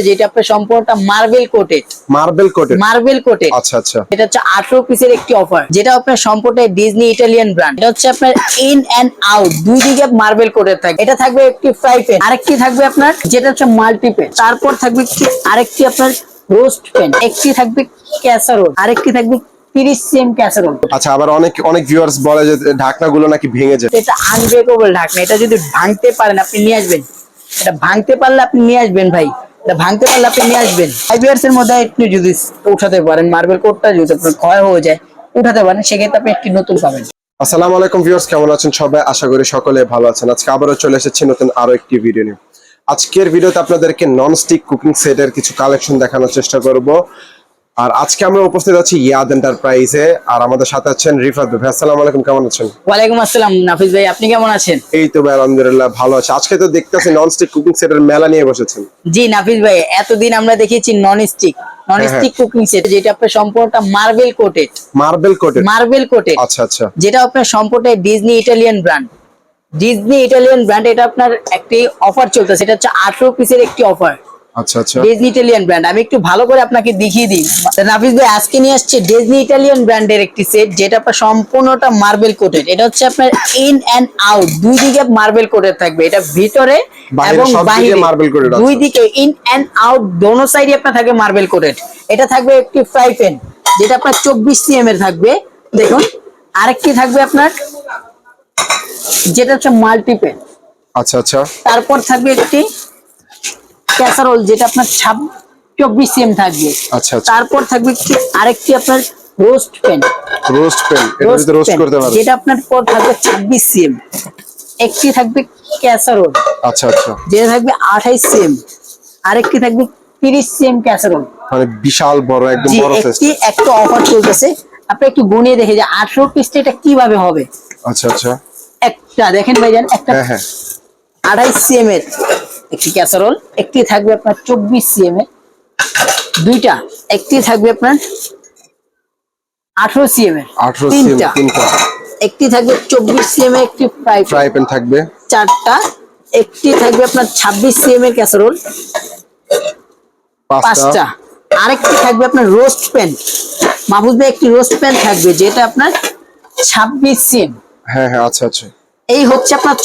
যেটা আপনার সম্পূর্ণটা মার্বেল কোটেড আচ্ছা আচ্ছা। এটা হচ্ছে 18 পিসের একটি অফার, যেটা আপনার সম্পূর্ণ ডিজনি ইটালিয়ান ব্র্যান্ড। এটা হচ্ছে আপনার ইন এন্ড আউট দুই দিকে মার্বেল কোটেড থাকবে। এটা থাকবে একটি ফ্রাই প্যান, আরেকটি থাকবে আপনার যেটা হচ্ছে মাল্টি প্যান, তারপর থাকবে আরেকটি আপনার রোস্ট প্যান, একটি থাকবে ক্যাসারোল, আরেকটি থাকবে 30 সিএম ক্যাসারোল। আচ্ছা, আবার অনেক ভিউয়ার্স বলে যে ঢাকনাগুলো নাকি ভেঙে যায়। এটা আনব্রেকেবল ঢাকনা, এটা যদি ভাঙতে পারেন আপনি নিয়ে আসবেন, এটা ভাঙতে পারলে আপনি নিয়ে আসবেন ভাই, এটা ভাঙতে পারলে আপনি নিয়ে আসবেন। 5 ইয়ার্স এর মধ্যে আপনি যদি উঠাতে পারেন মার্বেল কোটটা, যদি আপনার ক্ষয় হয়ে যায় উঠাতে পারেন, সেক্ষেত্রে আপনি একটি নতুন পাবেন। আসসালামু আলাইকুম ভিউয়ার্স, কেমন আছেন সবাই? আশা করি সকলে ভালো আছেন। আজকে আবারও চলে এসেছি নতুন আরো একটি ভিডিও নিয়ে। আজকের ভিডিওতে আপনাদেরকে ননস্টিক কুকিং সেটের কিছু কালেকশন দেখানোর চেষ্টা করব। আর আজকে আমরা উপস্থিত আছি ইয়াদ এন্টারপ্রাইজে, আর আমাদের সাথে আছেন রিফাত ভাই। আসসালামু আলাইকুম, কেমন আছেন? ওয়ালাইকুম আসসালাম নাফিস ভাই, আপনি কেমন আছেন? এই তো ভাই আলহামদুলিল্লাহ ভালো আছি। আজকে তো দেখতেছি ননস্টিক কুকিং সেটের মেলা নিয়ে বসেছেন। জি নাফিস ভাই, এতদিন আমরা দেখেছি ননস্টিক কুকিং সেট, যেটা আপনার সম্পূর্ণটা মার্বেল কোটেড। আচ্ছা আচ্ছা। যেটা আপনার সম্পূর্ণ ডিজনি ইটালিয়ান ব্র্যান্ড। এটা আপনার একটি অফার চলতেছে, এটা হচ্ছে 18 পিসের একটি অফার। আচ্ছা আচ্ছা। ডিজনি ইটালিয়ান ব্র্যান্ড আমি একটু ভালো করে আপনাকে দেখিয়ে দিই। নাফিস ভাই আজকে নিয়ে আসছে ডিজনি ইটালিয়ান ব্র্যান্ডের একটি সেট, যেটা আপনার সম্পূর্ণটা মার্বেল কোটেড। এটা হচ্ছে আপনার ইন এন্ড আউট দুই দিকে মার্বেল কোটেড থাকবে, এটা ভিতরে এবং বাইরে দুই দিকে ইন এন্ড আউট দোনো সাইডে আপনার থাকবে মার্বেল কোটেড। এটা থাকবে একটি ফ্রাই প্যান, যেটা আপনার 24 সিএম এর থাকবে, দেখুন। আরেকটি থাকবে আপনার যেটা হচ্ছে মাল্টি প্যান। আচ্ছা আচ্ছা। তারপর থাকবে একটি ক্যাসারোল, যেটা আপনার 24 সিএম থাকবে। আচ্ছা আচ্ছা। তারপর থাকবে আরেকটি আপনার রোস্ট প্যান, এটা যদি রোস্ট করতে পারেন, যেটা আপনার পর থাকবে 26 সিএম। একটি থাকবে ক্যাসারোল, আচ্ছা আচ্ছা, যেটা থাকবে 28 সিএম। আরেকটি থাকবে 30 সিএম ক্যাসারোল, মানে বিশাল বড়, একদম বড় সাইজ। একটা অফার চলতেছে, আপনি একটু গুনিয়ে দেখে যে 18 পিসটা এটা কিভাবে হবে। আচ্ছা আচ্ছা। একটা দেখেন ভাইজান, একটা হ্যাঁ হ্যাঁ 28 সিএম এর একটি ক্যাসারোল, একটি থাকবে আপনার 24 সিএম এর দুইটা, একটি থাকবে আপনার 18 সিএম এর তিনটা, একটি থাকবে 24 সিএম এর একটি ফ্রাই প্যান থাকবে চারটা, একটি থাকবে আপনার 26 সিএম এর ক্যাসারোল পাঁচটা, আরেকটি থাকবে আপনার রোস্ট প্যান। মাহফুজ ভাই একটি রোস্ট প্যান থাকবে, যেটা আপনার 26 সিএম। হ্যাঁ হ্যাঁ আচ্ছা আচ্ছা। এই হচ্ছে আপনার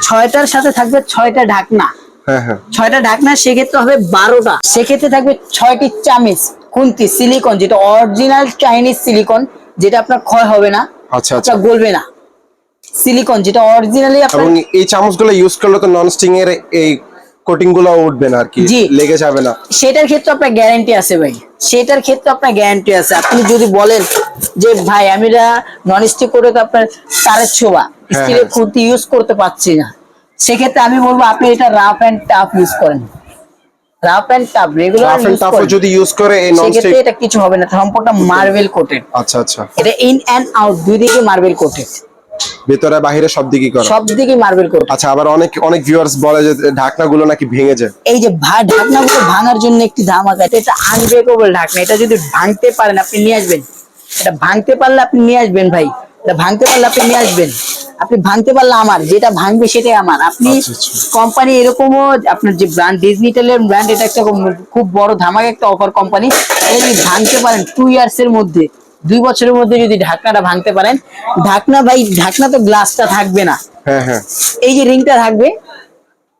ছয়টার সাথে থাকবে 6টা ঢাকনা। হ্যাঁ হ্যাঁ 6টা ঢাকনা, সেক্ষেত্রে হবে 12টা। সেক্ষেত্রে থাকবে 6টি চামিচ খুন্তি সিলিকন, যেটা অরিজিনাল চাইনিজ সিলিকন, যেটা আপনার ক্ষয় হবে না, আচ্ছা আচ্ছা, গলবে না। সিলিকন যেটা অরিজিনালি আপনার, এবং এই চামচগুলো ইউজ করলে তো ননস্টিক এর এই কোটিং গুলো উঠবে না আর কি, লেগে যাবে না। সেটার ক্ষেত্রে আপনার গ্যারান্টি আছে ভাই, আপনি যদি বলেন যে ভাই আমি ননস্টিক করে তো আপনার তারের ছোবা স্টিলের খুঁটি ইউজ করতে পারছি না, সেক্ষেত্রে আমি বলবো আপনি এটা রাফ এন্ড টাফ ইউজ করেন। রাফ এন্ড টাফ রেগুলার যদি ইউজ করে এই ননস্টিক, এটা কিছু হবে না, সম্পূর্ণ মার্বেল কোটেড। আচ্ছা আচ্ছা। এটা ইন এন্ড আউট দুই দিকে মার্বেল কোটেড, ভিতরে বাইরে সব দিকে করা, সব দিকে মার্বেল কোটেড। আচ্ছা, আবার অনেক ভিউয়ার্স বলে যে ঢাকনাগুলো নাকি ভেঙে যায়। এই যে ঢাকনাগুলো ভাঙার জন্য একটি ধামাকা, এটা আনব্রেকেবল ঢাকনা, এটা যদি ভাঙতে পারেন আপনি নিয়ে আসবেন, এটা ভাঙতে পারলে আপনি নিয়ে আসবেন ভাই, এটা ভাঙতে পারলে আপনি নিয়ে আসবেন। আপনি ভাঙতে পারলে আমার, যেটা ভাঙবে সেটাই আমার। আপনি কোম্পানি এরকমও আপনার যে ব্র্যান্ড ডিজনি ইটালিয়ান ব্র্যান্ড, এটা একটা খুব বড় ধামাকা একটা অফার কোম্পানি। এটা যদি ভাঙতে পারেন 2 ইয়ার্স এর মধ্যে, 2 বছরের মধ্যে যদি ঢাকনাটা ভাঙতে পারেন, ঢাকনা তো গ্লাসটা থাকবে না, হ্যাঁ হ্যাঁ, এই যে রিংটা থাকবে,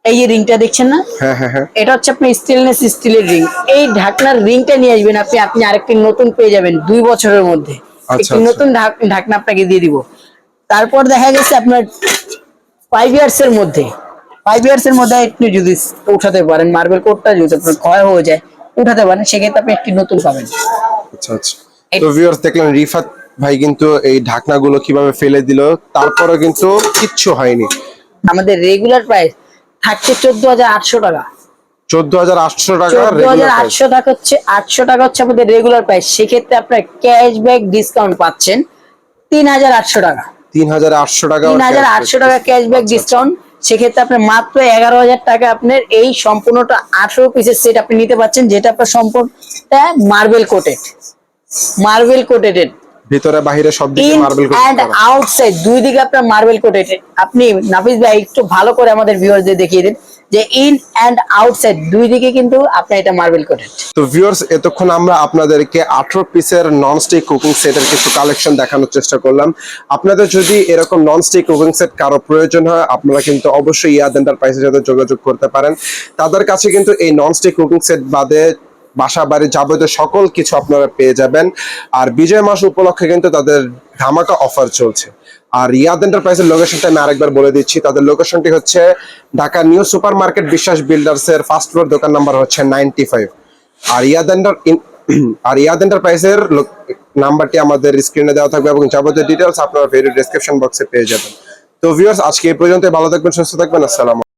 এই যে রিংটা দেখছেন না, হ্যাঁ হ্যাঁ, এটা হচ্ছে আপনার স্টেনলেস স্টিলের রিং। এই ঢাকনার রিংটা নিয়ে আসবেন আপনি আরেকটি নতুন পেয়ে যাবেন 2 বছরের মধ্যে। একটি নতুন ঢাকনা আপনাকে দিয়ে দিব। তারপর দেখা গেছে আপনার 5 ইয়ার্স এর মধ্যে আপনি যদি উঠাতে পারেন মার্বেল কোটটা, যদি আপনার ক্ষয় হয়ে যায় উঠাতে পারেন, সেক্ষেত্রে আপনি একটি নতুন পাবেন। আচ্ছা আচ্ছা। তো ভিউয়ার্স দেখলেন রিফাত ভাই কিন্তু এই ঢাকনাগুলো কিভাবে ফেলে দিল, তারপরে কিন্তু কিচ্ছু হয়নি। আমাদের রেগুলার প্রাইস থাকছে 14,800 টাকা। 14,800 টাকা, 14,800 টাকা হচ্ছে 800 টাকা হচ্ছে আমাদের রেগুলার প্রাইস। সেক্ষেত্রে আপনার ক্যাশব্যাক ডিসকাউন্ট পাচ্ছেন 3,800 টাকা। 3,800 টাকা, 3,800 টাকা ক্যাশব্যাক ডিসকাউন্ট। সেক্ষেত্রে আপনার মাত্র 11,000 টাকা আপনার এই সম্পূর্ণটা 18 পিসের সেট আপনি নিতে পাচ্ছেন, যেটা আপনার সম্পূর্ণটা মার্বেল কোটেড, ভিতরে বাইরে সব দিকে মার্বেল কোটেড এন্ড আউটসাইড দুই দিকে আপনার মার্বেল কোটেড। আপনি নাফিস ভাই একটু ভালো করে আমাদের ভিউয়ারদের দেখিয়ে দিন যে ইন অ্যান্ড আউটসাইড দুই দিকে কিন্তু আপনার এটা মার্বেল কোটেড। তো ভিউয়ার্স, এতক্ষণ আমরা আপনাদেরকে 18 পিসের ননস্টিক কুকিং সেটের কিছু কালেকশন দেখানোর চেষ্টা করলাম। আপনাদের যদি এরকম ননস্টিক কুকিং সেট কারো প্রয়োজন হয়, আপনারা কিন্তু অবশ্যই ইয়াদ এন্টারপ্রাইজের সাথে যোগাযোগ করতে পারেন। তাদের কাছে কিন্তু এই ননস্টিক কুকিং সেট বাদে বাসা বাড়ির যাবতীয় সকল কিছু আপনারা পেয়ে যাবেন। আর বিজয় মাস উপলক্ষে কিন্তু তাদের ধামাকা অফার চলছে। আর ইয়াদ এন্টারপ্রাইজের লোকেশনটা আমি আরেকবার বলে দিচ্ছি। তাদের লোকেশনটি হচ্ছে ঢাকা নিউ সুপার মার্কেট বিশ্বাস বিল্ডার্স এর ফার্স্ট ফ্লোর, দোকান নাম্বার হচ্ছে 95। আর ইয়াদ এন্টারপ্রাইজের নাম্বারটি আমাদের স্ক্রিনে দেওয়া থাকবে এবং যাবতীয় ডিটেলস আপনারা ভিডিও ডেসক্রিপশন বক্সে পেয়ে যাবেন। তো ভিউয়ার্স, আজকে এই পর্যন্ত। ভালো থাকবেন, সুস্থ থাকবেন, আসসালামু আলাইকুম।